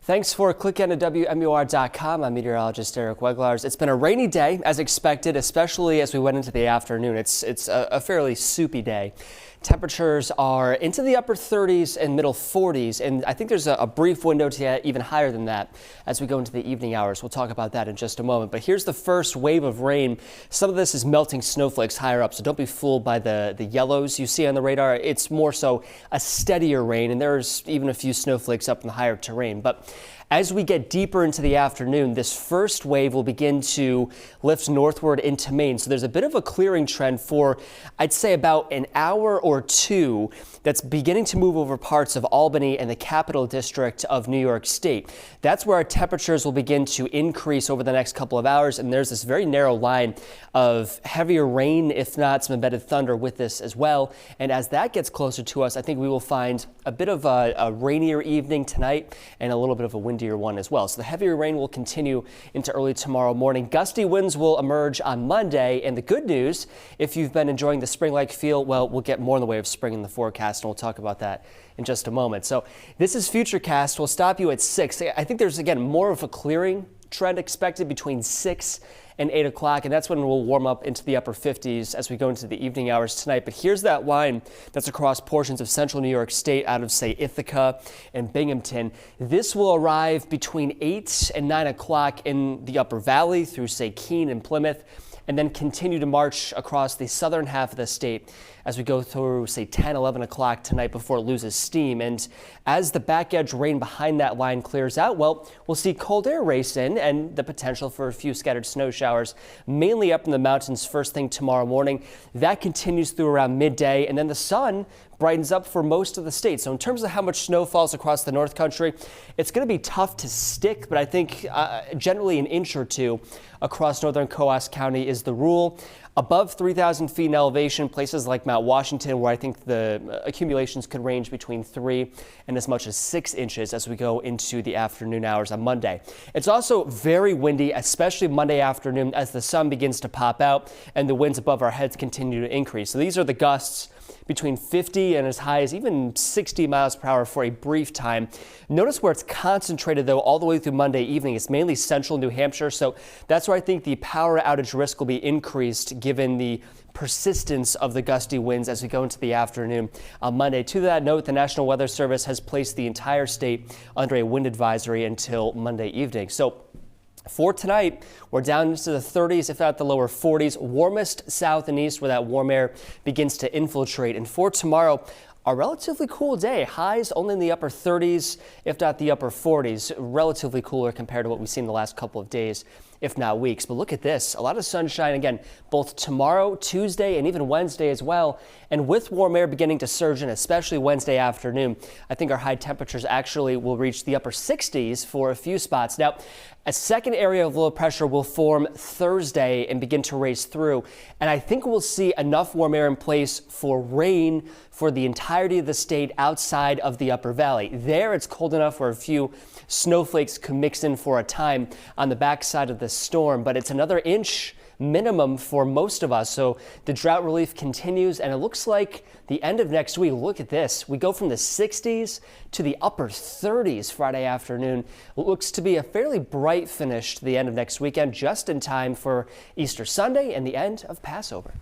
Thanks for clicking to WMUR.com. I'm meteorologist Eric Weglars. It's been a rainy day as expected, especially as we went into the afternoon. It's a fairly soupy day. Temperatures are into the upper 30s and middle 40s, and I think there's a brief window to get even higher than that as we go into the evening hours. We'll talk about that in just a moment. But here's the first wave of rain. Some of this is melting snowflakes higher up, so don't be fooled by the yellows you see on the radar. It's more so a steadier rain, and there's even a few snowflakes up in the higher terrain. But as we get deeper into the afternoon, this first wave will begin to lift northward into Maine. So there's a bit of a clearing trend for, I'd say, about an hour or two that's beginning to move over parts of Albany and the Capital District of New York State. That's where our temperatures will begin to increase over the next couple of hours. And there's this very narrow line of heavier rain, if not some embedded thunder with this as well. And as that gets closer to us, I think we will find a bit of a rainier evening tonight and a little bit of a windier one as well. So the heavier rain will continue into early tomorrow morning. Gusty winds will emerge on Monday. And the good news, if you've been enjoying the spring-like feel, well, we'll get more in the way of spring in the forecast, and we'll talk about that in just a moment. So this is Futurecast. We'll stop you at 6. I think there's, again, more of a clearing trend expected between 6 and 8 o'clock, and that's when we'll warm up into the upper 50s as we go into the evening hours tonight. But here's that line that's across portions of central New York State out of, say, Ithaca and Binghamton. This will arrive between 8 and 9 o'clock in the upper valley through, say, Keene and Plymouth, and then continue to march across the southern half of the state as we go through, say, 10, 11 o'clock tonight before it loses steam. And as the back edge rain behind that line clears out, well, we'll see cold air race in and the potential for a few scattered snow showers, mainly up in the mountains first thing tomorrow morning. That continues through around midday, and then the sun brightens up for most of the state. So in terms of how much snow falls across the North Country, it's going to be tough to stick, but I think generally an inch or two across northern Coos County is the rule. Above 3,000 feet in elevation, places like Mount Washington, where I think the accumulations could range between 3 and as much as 6 inches as we go into the afternoon hours on Monday. It's also very windy, especially Monday afternoon as the sun begins to pop out and the winds above our heads continue to increase. So these are the gusts between 50 and as high as even 60 miles per hour for a brief time. Notice where it's concentrated, though, all the way through Monday evening. It's mainly central New Hampshire, so that's where I think the power outage risk will be increased given the persistence of the gusty winds as we go into the afternoon on Monday. To that note, the National Weather Service has placed the entire state under a wind advisory until Monday evening. So for tonight, we're down into the 30s, if not the lower 40s, warmest south and east where that warm air begins to infiltrate. And for tomorrow, a relatively cool day. Highs only in the upper 30s, if not the upper 40s. Relatively cooler compared to what we've seen the last couple of days, if not weeks. But look at this. A lot of sunshine again, both tomorrow, Tuesday, and even Wednesday as well. And with warm air beginning to surge in, especially Wednesday afternoon, I think our high temperatures actually will reach the upper 60s for a few spots. Now, a second area of low pressure will form Thursday and begin to race through. And I think we'll see enough warm air in place for rain for the entirety of the state outside of the upper valley. There, it's cold enough where a few snowflakes could mix in for a time on the backside of the storm, but it's another inch minimum for most of us. So the drought relief continues, and it looks like the end of next week, look at this. We go from the 60s to the upper 30s Friday afternoon. It looks to be a fairly bright finish to the end of next weekend, just in time for Easter Sunday and the end of Passover.